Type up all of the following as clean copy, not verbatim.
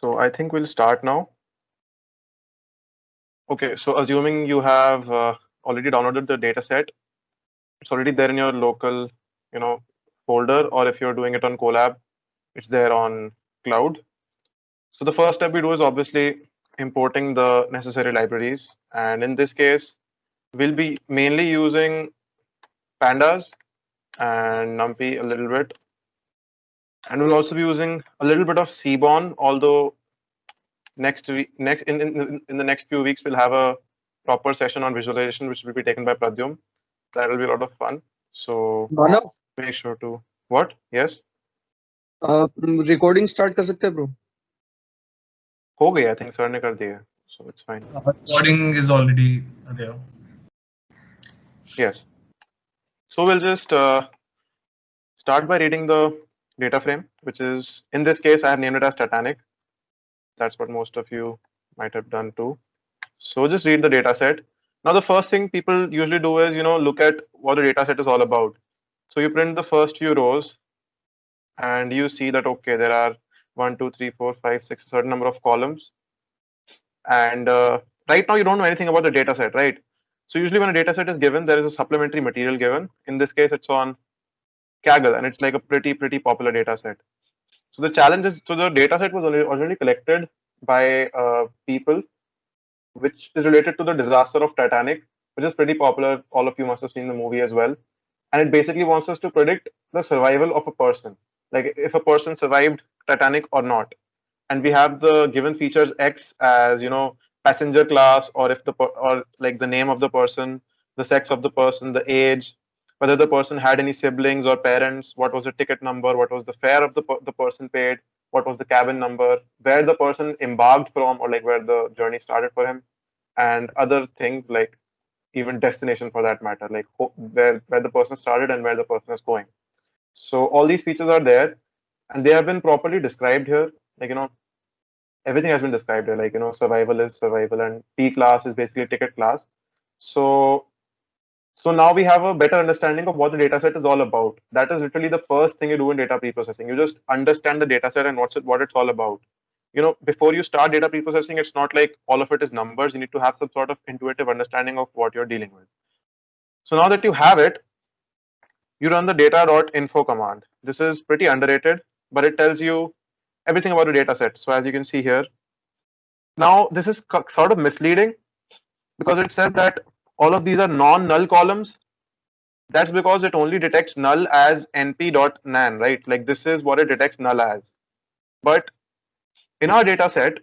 So I think we'll start now. Okay, so assuming you have already downloaded the data set, it's already there in your local, folder, or if you're doing it on Colab, it's there on cloud. So the first step we do is obviously importing the necessary libraries. And in this case, we'll be mainly using pandas and NumPy a little bit. And we'll also be using a little bit of Seaborn, although next week, in the next few weeks, we'll have a proper session on visualization, which will be taken by Pradyum. That will be a lot of fun. So Manav make sure to what? Yes, recording start कर सकते हैं bro हो गई. I think sir ने कर दिया. So it's fine. Recording is already there. Yes. So we'll just start by reading the data frame, which is, in this case, I have named it as Titanic. That's what most of you might have done too. So just read the data set. Now, the first thing people usually do is, look at what the data set is all about. So you print the first few rows and you see that, okay, there are 1, 2, 3, 4, 5, 6, a certain number of columns. And right now you don't know anything about the data set, right? So usually when a data set is given, there is a supplementary material given. In this case, it's on Kaggle, and it's like a pretty popular data set. So the challenge is, so the data set was originally collected by people, which is related to the disaster of Titanic, which is pretty popular. All of you must have seen the movie as well. And it basically wants us to predict the survival of a person, like if a person survived Titanic or not. And we have the given features X as, passenger class, or if or like the name of the person, the sex of the person, the age, whether the person had any siblings or parents, what was the ticket number, what was the fare of the person paid, what was the cabin number, where the person embarked from, or like where the journey started for him, and other things like even destination for that matter, like where the person started and where the person is going. So all these features are there, and they have been properly described here. Like, everything has been described here. Like, survival is survival, and P class is basically ticket class. So now we have a better understanding of what the dataset is all about. That is literally the first thing you do in data preprocessing. You just understand the dataset and what it's all about. Before you start data preprocessing, it's not like all of it is numbers. You need to have some sort of intuitive understanding of what you're dealing with. So now that you have it, you run the data.info command. This is pretty underrated, but it tells you everything about the dataset. So as you can see here, now this is sort of misleading because it says that all of these are non-null columns. That's because it only detects null as np.nan, right? Like this is what it detects null as. But in our data set,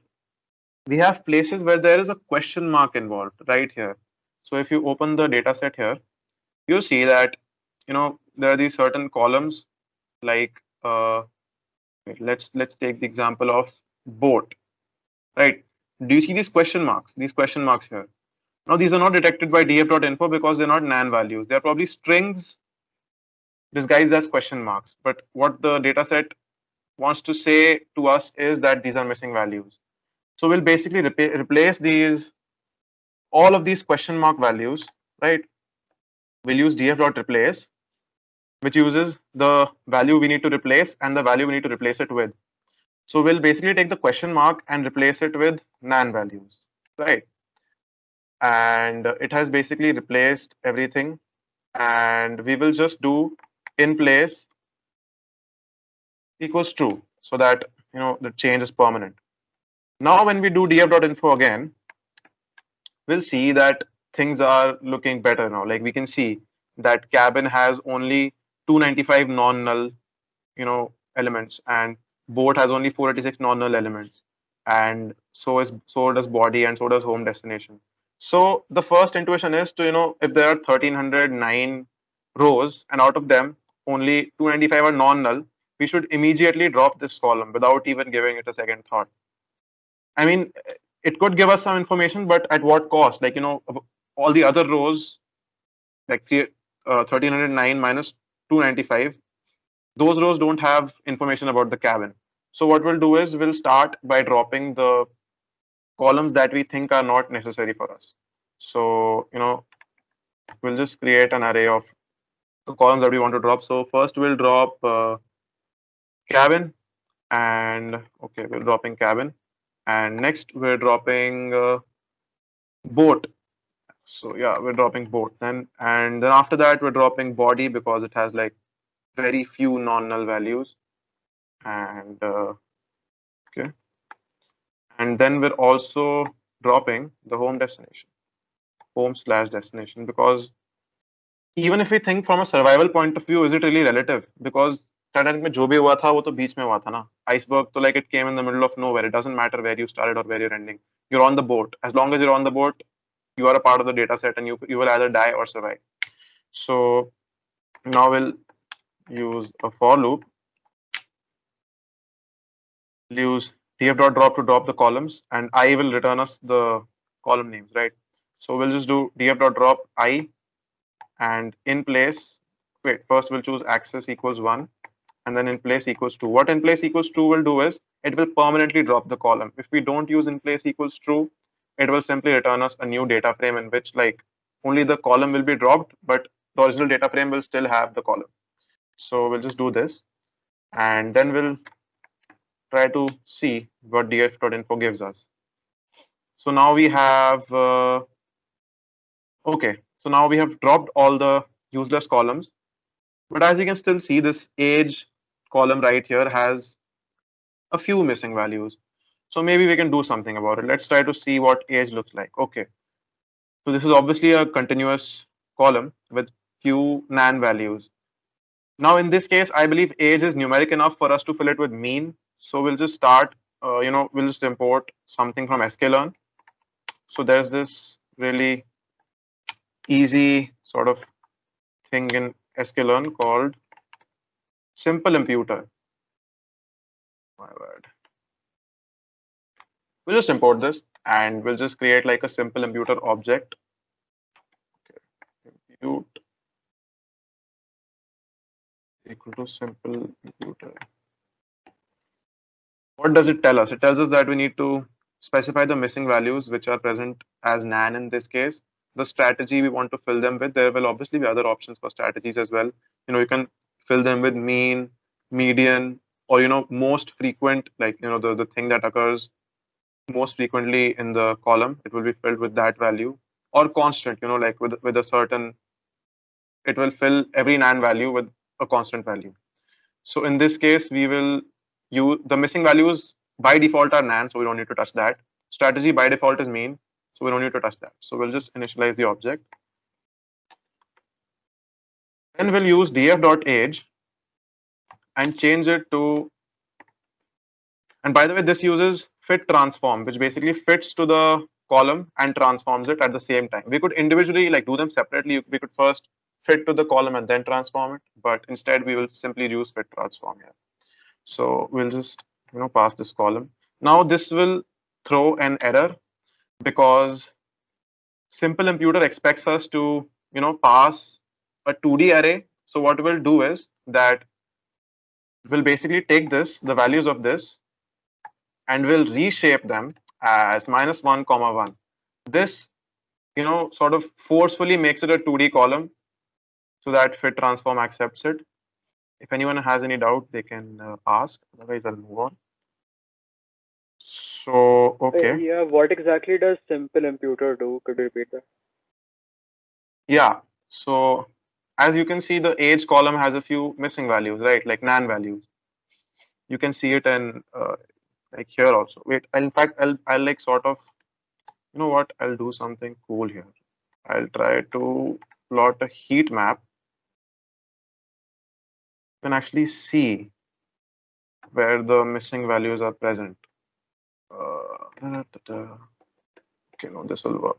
we have places where there is a question mark involved right here. So if you open the data set here, you see that, there are these certain columns like, let's take the example of boat, right? Do you see these question marks? These question marks here. Now these are not detected by df.info because they're not nan values. They're probably strings disguised as question marks. But what the dataset wants to say to us is that these are missing values. So we'll basically replace all of these question mark values, right? We'll use df.replace, which uses the value we need to replace and the value we need to replace it with. So we'll basically take the question mark and replace it with nan values, right? And it has basically replaced everything. And we will just do in place equals true, so that the change is permanent. Now when we do df.info again, we'll see that things are looking better now. Like we can see that cabin has only 295 non-null elements, and boat has only 486 non-null elements, and so does body, and so does home destination. So the first intuition is to, if there are 1309 rows and out of them only 295 are non-null, we should immediately drop this column without even giving it a second thought. I mean, it could give us some information, but at what cost? Like, all the other rows, like 1309 minus 295, those rows don't have information about the cabin. So what we'll do is we'll start by dropping the columns that we think are not necessary for us. So, we'll just create an array of the columns that we want to drop. So first we'll drop cabin, and okay, we're dropping cabin. And next we're dropping boat. So yeah, we're dropping boat. And then after that we're dropping body because it has like very few non-null values. And okay, and then we're also dropping the home destination, home/destination, because even if we think from a survival point of view, is it really relative? Because Titanic में जो भी हुआ था वो तो बीच में हुआ था ना. Iceberg तो like it came in the middle of nowhere. It doesn't matter where you started or where you're ending. You're on the boat. As long as you're on the boat, you are a part of the data set and you will either die or survive. So now we'll use a for loop. We'll use df.drop to drop the columns, and I will return us the column names, right? So we'll just do df.drop I, and in place, wait, first we'll choose access equals 1, and then in place equals 2. What in place equals 2 will do is it will permanently drop the column. If we don't use in place equals true, it will simply return us a new data frame in which like only the column will be dropped, but the original data frame will still have the column. So we'll just do this, and then we'll try to see what df.info gives us. So now we have okay. So now we have dropped all the useless columns, but as you can still see, this age column right here has a few missing values. So maybe we can do something about it. Let's try to see what age looks like. Okay. So this is obviously a continuous column with few nan values. Now in this case, I believe age is numeric enough for us to fill it with mean. So we'll just start, we'll just import something from sklearn. So there's this really easy sort of thing in sklearn called simple imputer. My word. We'll just import this and we'll just create like a simple imputer object. Okay. Impute equal to simple imputer. What does it tell us? It tells us that we need to specify the missing values which are present as nan in this case. The strategy we want to fill them with. There will obviously be other options for strategies as well. You can fill them with mean, median, or most frequent, like the thing that occurs most frequently in the column. It will be filled with that value, or constant. Like with a certain. It will fill every nan value with a constant value. So in this case, we will use the missing values by default are nan, so we don't need to touch that. Strategy by default is mean, so we don't need to touch that. So we'll just initialize the object. Then we'll use df.age and change it to, and by the way, this uses fit transform, which basically fits to the column and transforms it at the same time. We could individually like do them separately. We could first fit to the column and then transform it, but instead we will simply use fit transform here. So we'll just pass this column. Now this will throw an error because simple imputer expects us to pass a 2D array. So what we'll do is that we'll basically take the values of this, and we'll reshape them as -1, 1. This sort of forcefully makes it a 2D column so that fit transform accepts it. If anyone has any doubt, they can ask. Otherwise, I'll move on. So, okay. Yeah, what exactly does simple imputer do? Could you repeat that? Yeah. So, as you can see, the age column has a few missing values, right? Like nan values. You can see it in like here also. Wait, in fact, I'll like sort of, you know what? I'll do something cool here. I'll try to plot a heat map. You can actually see where the missing values are present. Okay, no, this will work.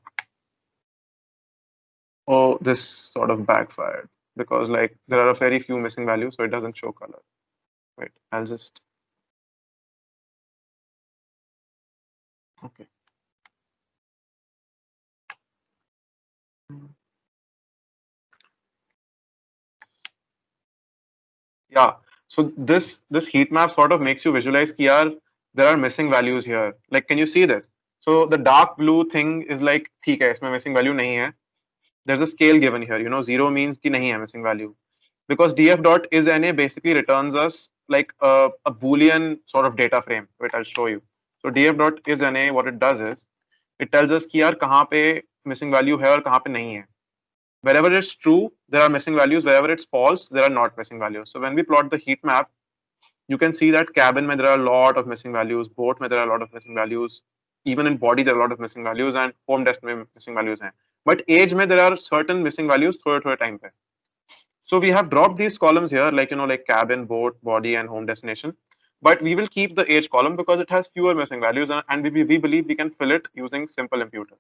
Oh, this sort of backfired because like there are a very few missing values, so it doesn't show color. Wait, I'll just. Okay. Yeah. So this heat map sort of makes you visualize कि यार there are missing values here. Like, can you see this? So the dark blue thing is like ठीक है, इसमें missing value नहीं है. There's a scale given here. 0 means कि नहीं है missing value. Because df dot is na basically returns us like a Boolean sort of data frame. Wait, I'll show you. So df.isNA, what it does is it tells us कि यार कहाँ पे missing value है और कहाँ पे नहीं है. Wherever it's true, there are missing values. Wherever it's false, there are not missing values. So when we plot the heat map, you can see that cabin mein there are a lot of missing values, boat mein there are a lot of missing values, even in body there are a lot of missing values, and home desk mein missing values hain. But age mein there are certain missing values thode time pe. So we have dropped these columns here, like like cabin, boat, body, and home destination. But we will keep the age column because it has fewer missing values, and we believe we can fill it using simple imputer.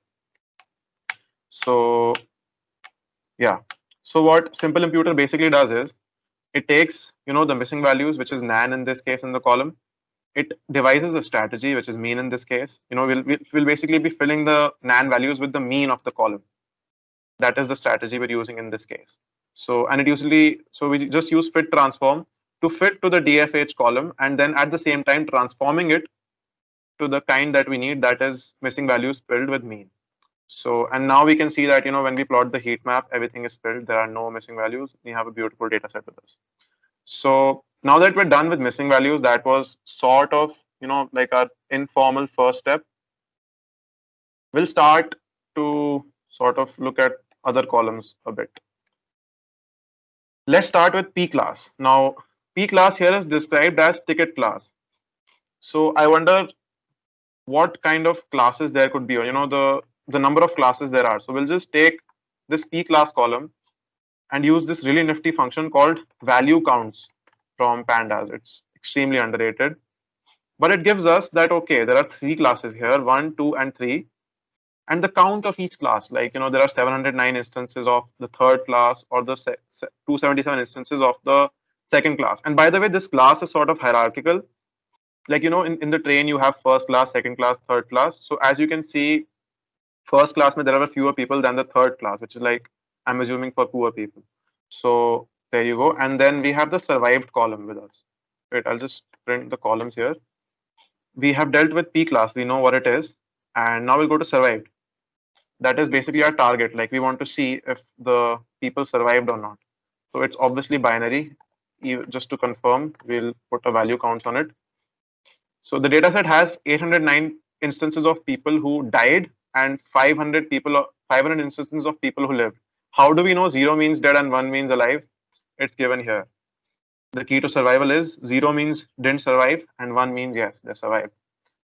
So yeah. So what simple imputer basically does is it takes the missing values, which is nan in this case in the column. It devises a strategy, which is mean in this case. We'll basically be filling the nan values with the mean of the column. That is the strategy we're using in this case. So and it usually we just use fit transform to fit to the DFH column, and then at the same time transforming it to the kind that we need, that is missing values filled with mean. So and now we can see that when we plot the heat map, everything is filled. There are no missing values. We have a beautiful data set with us. So now that we're done with missing values, that was sort of like our informal first step. We'll start to sort of look at other columns a bit. Let's start with P class. Now P class here is described as ticket class. So I wonder what kind of classes there could be, or the number of classes there are. So we'll just take this P class column and use this really nifty function called value counts from pandas. It's extremely underrated, but it gives us that okay, there are 3 classes here, 1, 2, and 3, and the count of each class, like there are 709 instances of the third class, or the 277 instances of the second class. And by the way, this class is sort of hierarchical, like in the train you have first class, second class, third class. So as you can see, first class mein there are fewer people than the third class, which is like, I'm assuming, for poor people. So there you go. And then we have the survived column with us. Wait, I'll just print the columns here. We have dealt with P class, we know what it is, and now we'll go to survived. That is basically our target, like we want to see if the people survived or not. So it's obviously binary. Just to confirm, we'll put a value counts on it. So the dataset has 809 instances of people who died and 500 instances of people who lived. How do we know 0 means dead and 1 means alive? It's given here. The key to survival is 0 means didn't survive and 1 means yes, they survived.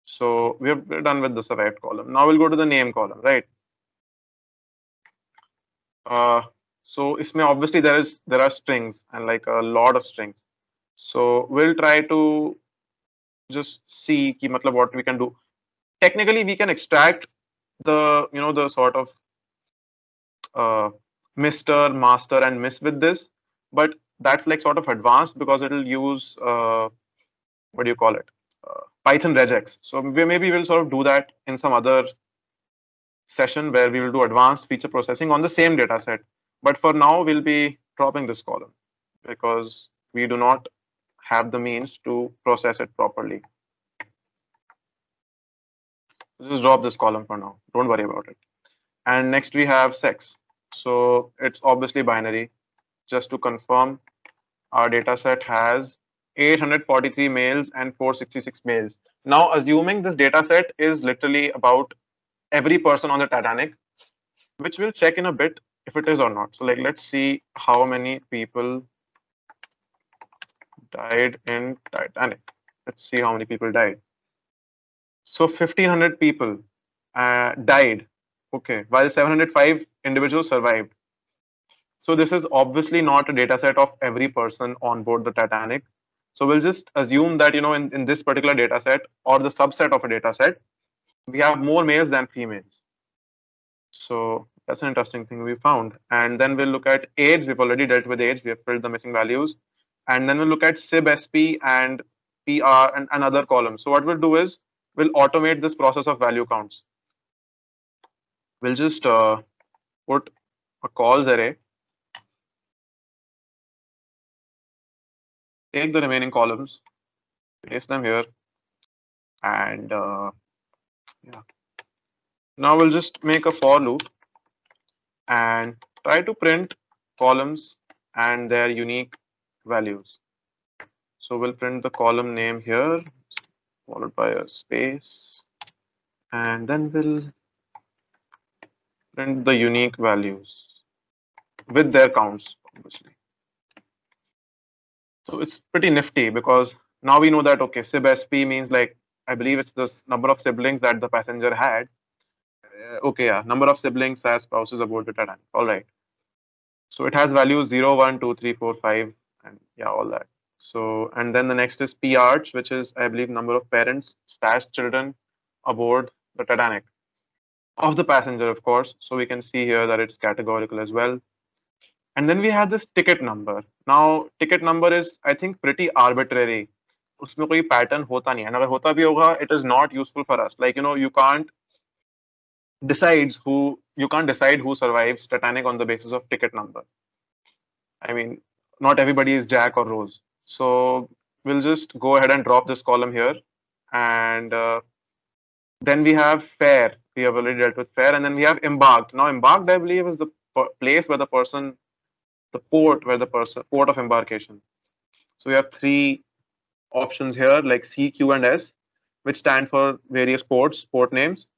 So we're done with the survived column. Now we'll go to the name column, right? So isme obviously there are strings, and like a lot of strings. So we'll try to just see ki matlab what we can do. Technically we can extract the the sort of Mr., Master, and Miss with this, but that's like sort of advanced because it'll use what do you call it, Python regex. So maybe we'll sort of do that in some other session where we will do advanced feature processing on the same data set. But for now we'll be dropping this column because we do not have the means to process it properly. Just drop this column for now, don't worry about it. And next we have sex. So it's obviously binary. Just to confirm, our data set has 843 males and 466 males. Now assuming this data set is literally about every person on the Titanic, which we'll check in a bit if it is or not. So like, let's see how many people died in Titanic. Let's see how many people died. So 1500 people died, okay, while 705 individuals survived. So this is obviously not a data set of every person on board the Titanic. So we'll just assume that in this particular data set, or the subset of a data set, we have more males than females. So that's an interesting thing we found. And then we'll look at age. We've already dealt with age. We have filled the missing values. And then we'll look at SIB, SP, and PR, and another column. So what we'll do is we'll automate this process of value counts. We'll just put a calls array, take the remaining columns, paste them here, and yeah. Now we'll just make a for loop and try to print columns and their unique values. So we'll print the column name here, followed by a space, and then we'll print the unique values with their counts, obviously. So it's pretty nifty because now we know that okay, sib-sp means like I believe it's the number of siblings that the passenger had. Okay, yeah, number of siblings as spouses aboard the Titanic. All right. So it has values 0, 1, 2, 3, 4, 5, and yeah, all that. So and then the next is p arch, which is I believe number of parents / children aboard the Titanic of the passenger, of course. So we can see here that it's categorical as well. And then we have this ticket number. Now ticket number is I think pretty arbitrary. उसमें कोई pattern होता नहीं है. And अगर होता भी होगा, it is not useful for us. Like you can't decide who survives Titanic on the basis of ticket number. I mean, not everybody is Jack or Rose. So we'll just go ahead and drop this column here. And then we have fare. We have already dealt with fare. And then we have embarked. Now, embarked, I believe, is the place where the person, the port where the person, port of embarkation. So we have three options here like C, Q, and S, which stand for various ports, port names,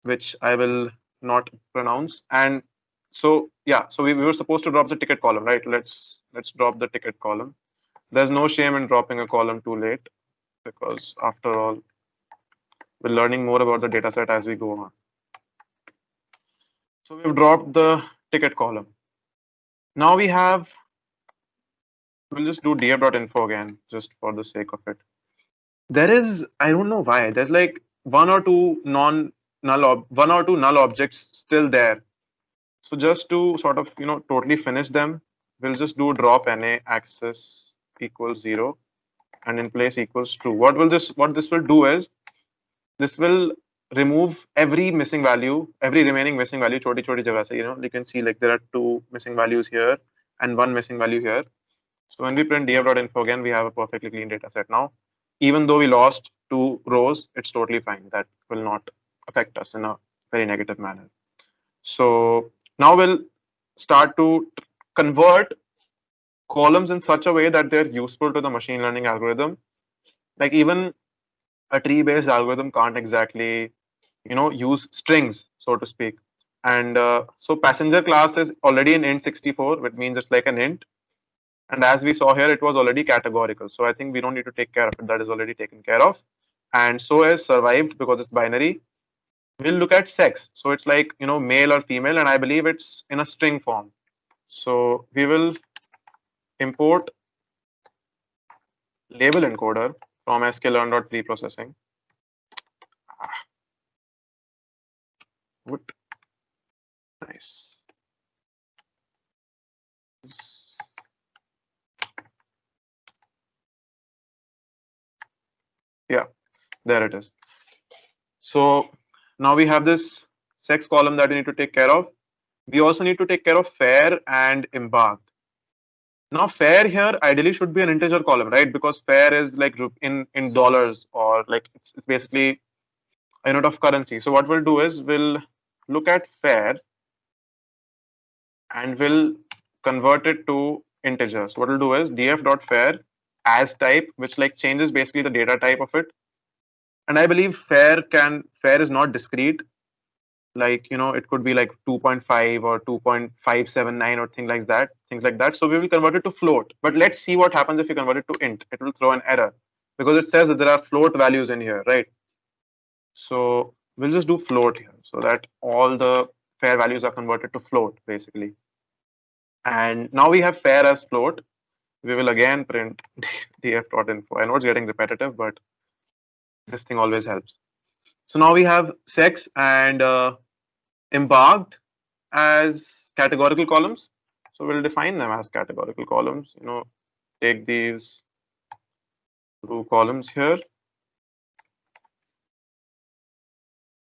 which I will not pronounce. And so yeah, so we were supposed to drop the ticket column, right? Let's drop the ticket column. There's no shame in dropping a column too late because after all, we're learning more about the dataset as we go on. So we've dropped the ticket column. Now we'll just do df.info again, just for the sake of it. There is, I don't know why, there's like one or two null objects still there. So just to sort of, totally finish them, we'll just do drop na access equals 0 and in place equals true. What this will do is this will remove every missing value, every remaining missing value, choti choti jagah se, you can see like there are two missing values here and one missing value here. So when we print df.info again, we have a perfectly clean data set now. Even though we lost 2 rows, it's totally fine. That will not affect us in a very negative manner. So now we'll start to convert columns in such a way that they're useful to the machine learning algorithm. Like even a tree-based algorithm can't exactly, use strings, so to speak. And so passenger class is already an int 64, which means it's like an int. And as we saw here, it was already categorical. So I think we don't need to take care of it. That is already taken care of. And so is survived because it's binary. We'll look at sex. So it's like, male or female, and I believe it's in a string form. So we will import label encoder from sklearn.preprocessing. What? Nice. Yeah, there it is. So now we have this sex column that we need to take care of. We also need to take care of fare and embarked. Now fare here ideally should be an integer column, right? Because fare is like in dollars or like it's basically a unit of currency. So what we'll do is we'll look at fare and we'll convert it to integers. What we'll do is df.fare as type, which like changes basically the data type of it. And I believe fare is not discrete. Like it could be like 2.5 or 2.579 or things like that. So we will convert it to float, but let's see what happens if you convert it to int. It will throw an error because it says that there are float values in here, right? So we'll just do float here so that all the fare values are converted to float basically. And now we have fare as float. We will again print df.info. I know it's getting repetitive, but this thing always helps. So now we have sex and embarked as categorical columns. So we'll define them as categorical columns. Take these two columns here.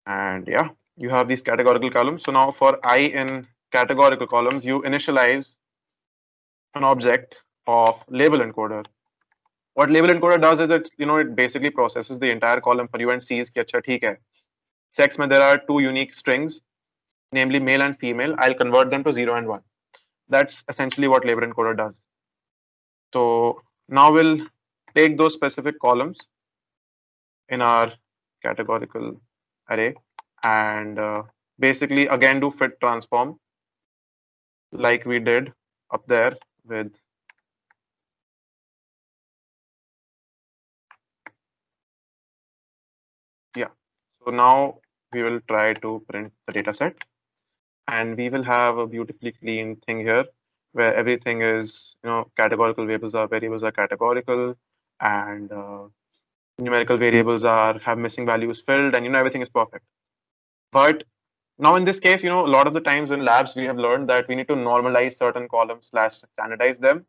And yeah, you have these categorical columns. So now for I in categorical columns, you initialize an object of label encoder. What label encoder does is it basically processes the entire column for you and sees कि अच्छा ठीक है. Sex में there are two unique strings, namely male and female. I'll convert them to 0 and 1. That's essentially what label encoder does. So now we'll take those specific columns in our categorical array, and basically again do fit transform like we did up there with yeah. So now we will try to print the data set, and we will have a beautifully clean thing here where everything is, categorical variables are categorical, and numerical variables are have missing values filled, and everything is perfect. But now in this case, a lot of the times in labs we have learned that we need to normalize certain columns slash standardize them.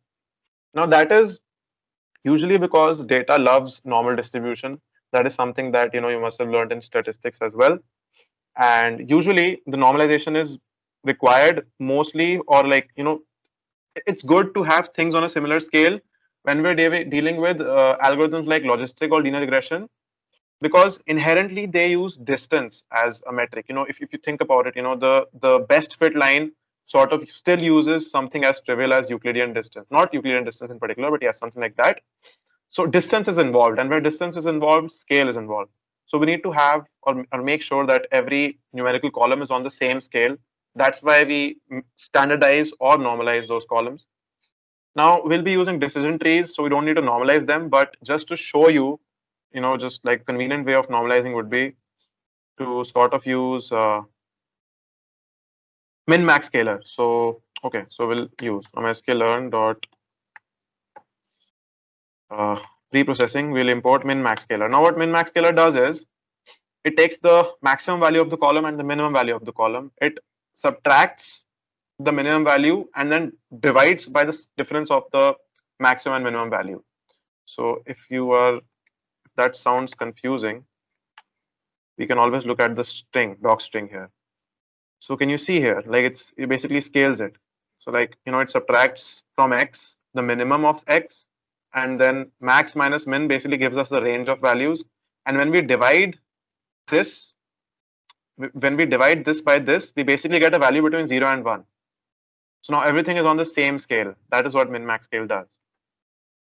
Now that is usually because data loves normal distribution. That is something that you must have learned in statistics as well. And usually the normalization is required mostly, or like it's good to have things on a similar scale when we're dealing with algorithms like logistic or linear regression, because inherently they use distance as a metric. If you think about it, the best fit line sort of still uses something as trivial as Euclidean distance, not Euclidean distance in particular, but yeah, something like that. So distance is involved, and where distance is involved, scale is involved. So we need to have or make sure that every numerical column is on the same scale. That's why we standardize or normalize those columns. Now we'll be using decision trees, so we don't need to normalize them, but just to show you, just like convenient way of normalizing would be to sort of use min max scalar. So okay, so we'll use from sklearn dot preprocessing. We'll import min max scalar. Now what min max scalar does is it takes the maximum value of the column and the minimum value of the column. It subtracts the minimum value and then divides by the difference of the maximum and minimum value. So if that sounds confusing, we can always look at the doc string here. So can you see here, like it basically scales it. So like, it subtracts from x the minimum of x, and then max minus min basically gives us the range of values. And when we divide this, by this, we basically get a value between 0 and 1. So now everything is on the same scale. That is what min max scale does.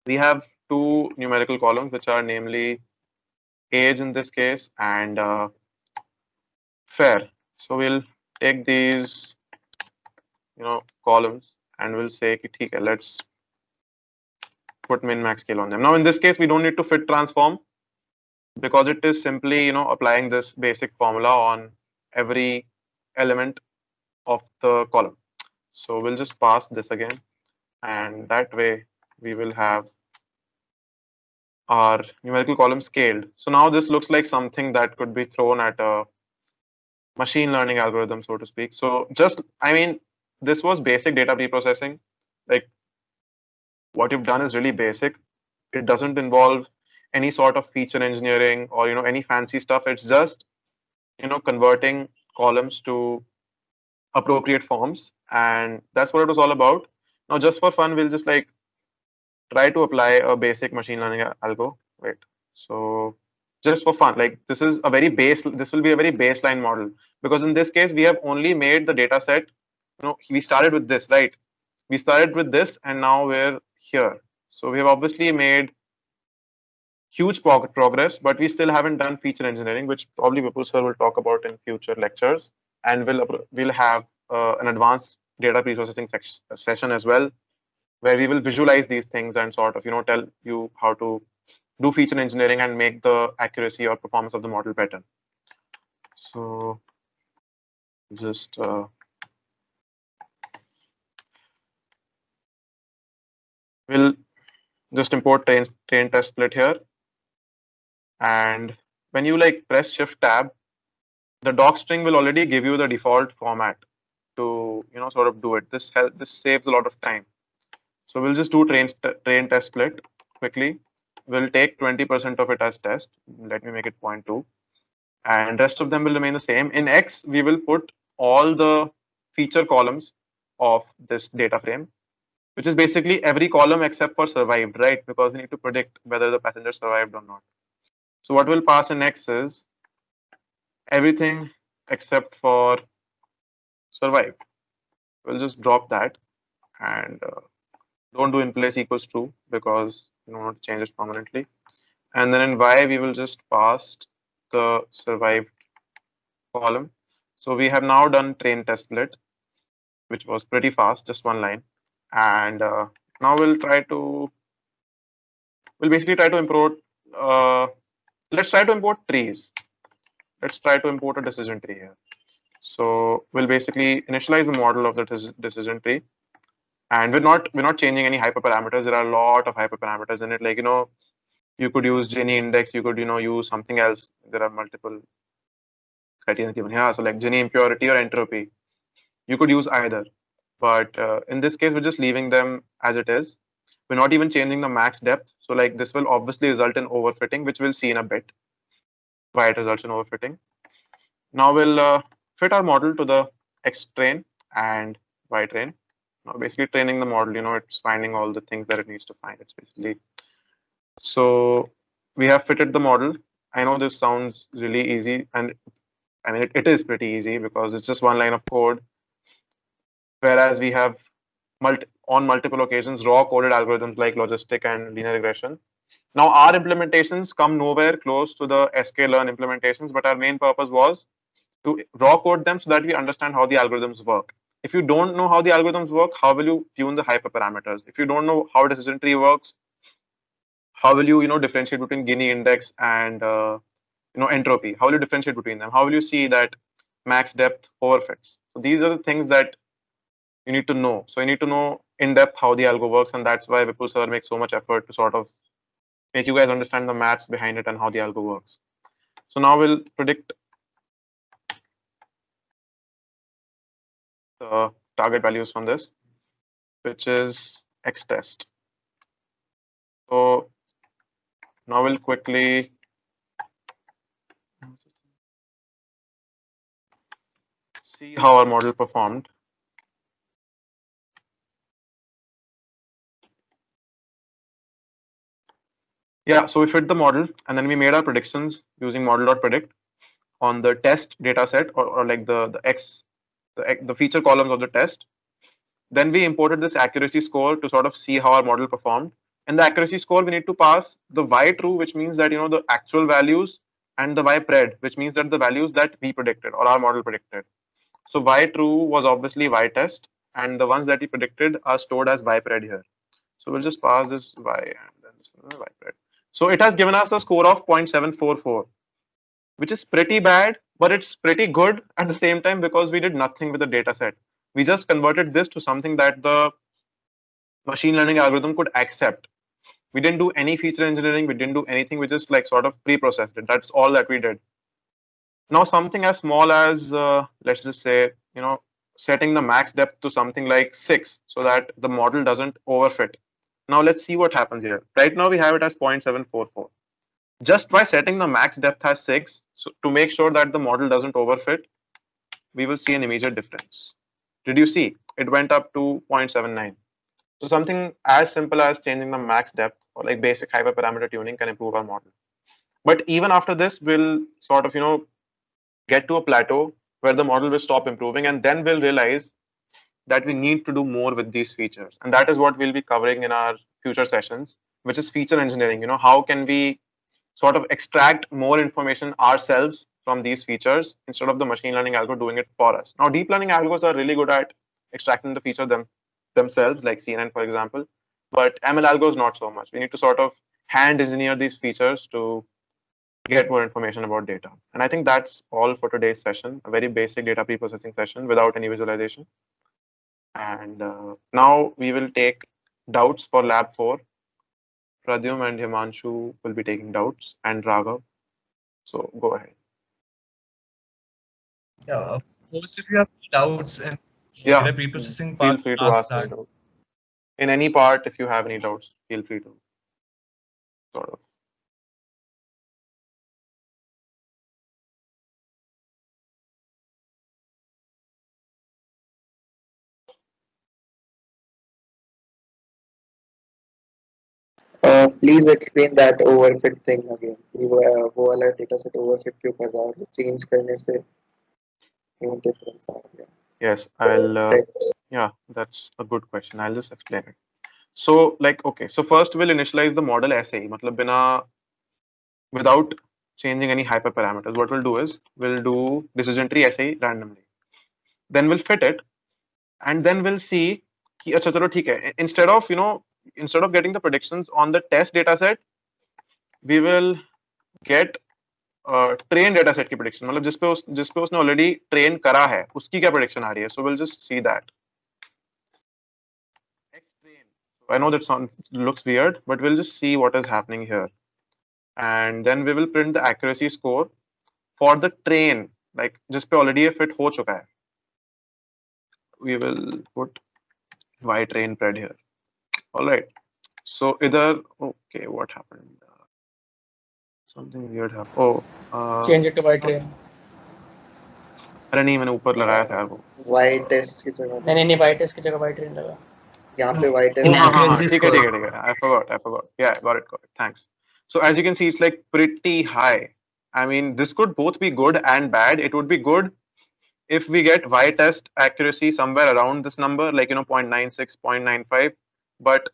We have two numerical columns, which are namely age in this case and fair. So we'll take these columns and we'll say okay, let's put min max scale on them. Now in this case we don't need to fit transform because it is simply applying this basic formula on every element of the column. So we'll just pass this again, and that way we will have our numerical column scaled. So now this looks like something that could be thrown at a machine learning algorithm, so to speak. So this was basic data preprocessing. Like what you've done is really basic. It doesn't involve any sort of feature engineering or any fancy stuff. It's just converting columns to appropriate forms, and that's what it was all about. Now just for fun, we'll just like try to apply a basic machine learning algo. Wait, so just for fun, like this will be a very baseline model, because in this case we have only made the data set. We started with this, right? We started with this and now we're here. So we have obviously made huge progress, but we still haven't done feature engineering, which probably Vipul sir will talk about in future lectures. And we'll have an advanced data pre-processing session as well, where we will visualize these things and sort of tell you how to do feature engineering and make the accuracy or performance of the model better. So just we'll just import train test split here, and when you like press shift tab, the doc string will already give you the default format to sort of do it. This saves a lot of time. So we'll just do train test split quickly. We'll take 20% of it as test. Let me make it 0.2, and rest of them will remain the same. In X, we will put all the feature columns of this data frame, which is basically every column except for survived, right? Because we need to predict whether the passenger survived or not. So what we'll pass in X is everything except for survived. We'll just drop that and don't do in place equals true because you don't want to change it permanently. And then in Y, we will just pass the survived column. So we have now done train test split, which was pretty fast, just one line. And now we'll basically try to import, uh, let's try to import trees. Let's try to import a decision tree here. So we'll basically initialize the model of the decision tree. And we're not changing any hyperparameters. There are a lot of hyperparameters in it. Like, you could use Gini index, you could, use something else. There are multiple criteria given here. So like Gini impurity or entropy. You could use either. But in this case, we're just leaving them as it is. We're not even changing the max depth. So like this will obviously result in overfitting, which we'll see in a bit why it results in overfitting. Now we'll fit our model to the X train and Y train. Now basically training the model, it's finding all the things that it needs to find. It's basically, so we have fitted the model. I know this sounds really easy, and I mean it is pretty easy because it's just one line of code. Whereas we have on multiple occasions raw coded algorithms like logistic and linear regression. Now our implementations come nowhere close to the sklearn implementations, but our main purpose was to raw code them so that we understand how the algorithms work. If you don't know how the algorithms work, how will you tune the hyperparameters? If you don't know how a decision tree works, how will you differentiate between Gini index and entropy? How will you differentiate between them? How will you see that max depth overfits? So these are the things that you need to know. So you need to know in depth how the algo works, and that's why Vipul sir makes so much effort to sort of make you guys understand the maths behind it and how the algo works. So now we'll predict the target values from this, which is X test. So now we'll quickly see how our model performed. Yeah, so we fit the model and then we made our predictions using model.predict on the test data set, or like the feature columns of the test. Then we imported this accuracy score to sort of see how our model performed. And the accuracy score, we need to pass the y true, which means that the actual values, and the y pred, which means that the values that we predicted or our model predicted. So y true was obviously y test, and the ones that we predicted are stored as y pred here. So we'll just pass this y and then this y pred. So it has given us a score of 0.744, which is pretty bad, but it's pretty good at the same time because we did nothing with the data set. We just converted this to something that the machine learning algorithm could accept. We didn't do any feature engineering. We didn't do anything. We just like sort of pre-processed it. That's all that we did. Now, something as small as let's just say, setting the max depth to something like 6 so that the model doesn't overfit. Now, let's see what happens here. Right now, we have it as 0.744. Just by setting the max depth as 6, so to make sure that the model doesn't overfit, we will see an immediate difference. Did you see? It went up to 0.79. So something as simple as changing the max depth or like basic hyperparameter tuning can improve our model. But even after this, we'll sort of, get to a plateau where the model will stop improving, and then we'll realize that we need to do more with these features. And that is what we'll be covering in our future sessions, which is feature engineering. How can we sort of extract more information ourselves from these features instead of the machine learning algo doing it for us. Now, deep learning algos are really good at extracting the feature themselves, like CNN, for example, but ML algos not so much. We need to sort of hand engineer these features to get more information about data. And I think that's all for today's session, a very basic data preprocessing session without any visualization. And now we will take doubts for lab 4. Pradyum and Himanshu will be taking doubts, and Raghav. So go ahead. Yeah. First, if you have doubts in Yeah, data preprocessing part, feel free to ask ask any that. doubt. In any part, if you have any doubts, feel free to sort of. Please explain that overfit thing again. वो वाला dataset overfit क्यों कर रहा है? Change करने से क्यों difference आ गया? Yes, I'll. Steps. Yeah, that's a good question. I'll just explain it. So, like, okay, so first we'll initialize the model ऐसे ही, मतलब बिना without changing any hyperparameters. What we'll do is we'll do decision tree ऐसे ही randomly. Then we'll fit it, and then we'll see कि अच्छा चलो ठीक है. Instead of getting the predictions on the test data set, we will get train data set की prediction. मतलब जिस पे उसने already train करा है उसकी क्या prediction आ रही है. So we'll just see that. I know that looks weird, but we'll just see what is happening here. And then we will print the accuracy score for the train, like जिस पे already a fit हो चुका है. We will put y train pred here. All right. So either okay, what happened? Something weird happened. Oh, Change it to by train. अरे नहीं मैंने ऊपर लगाया था यार वो. वाई टेस्ट की जगह नहीं नहीं नहीं by test की जगह by train लगा. यहाँ पे वाई Oh, टेस्ट हाँ, हाँ, हाँ, Accuracy ठीक है, score. ठीक है, ठीक है. I forgot. Yeah, got it. Thanks. So as you can see, it's like pretty high. I mean, this could both be good and bad. It would be good if we get y test accuracy somewhere around this number, like 0.96, 0.95. But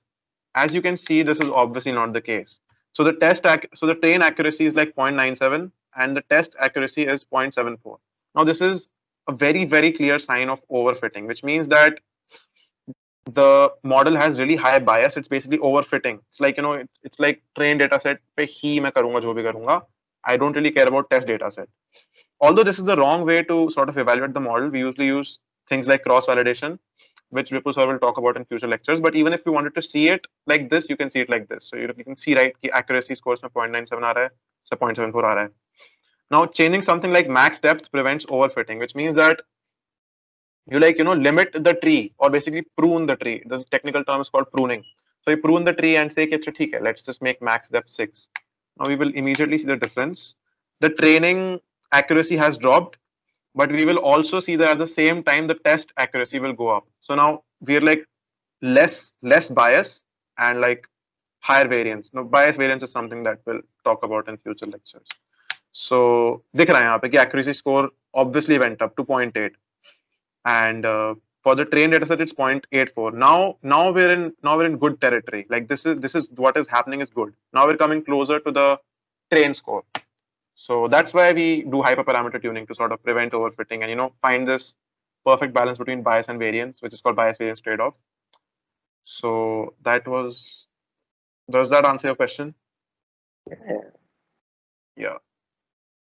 as you can see, this is obviously not the case. So the train accuracy is like 0.97 and the test accuracy is 0.74. Now this is a very, very clear sign of overfitting, which means that the model has really high bias. It's basically overfitting. It's like it's like train data set पे ही मैं करूँगा जो भी करूँगा. I don't really care about test data set. Although this is the wrong way to sort of evaluate the model, we usually use things like cross validation, which Vipul sir will talk about in future lectures. But even if you wanted to see it like this, you can see it like this. So you can see right कि accuracy scores में 0.97 आ रहा है, so 0.74 आ रहा है. Now changing something like max depth prevents overfitting, which means that you limit the tree or basically prune the tree. This technical term is called pruning. So you prune the tree and say कि ठीक है, let's just make max depth 6. Now we will immediately see the difference. The training accuracy has dropped, but we will also see that at the same time the test accuracy will go up. So now we are like less bias and like higher variance. Now bias variance is something that we'll talk about in future lectures. So दिख रहा है यहाँ पे कि accuracy score obviously went up to 0.8, and for the train data set it's 0.84. Now we're in good territory. Like this is what is happening is good. Now we're coming closer to the train score. So that's why we do hyperparameter tuning to sort of prevent overfitting and find this perfect balance between bias and variance, which is called bias variance trade-off. So does that answer your question? Yeah. Yeah.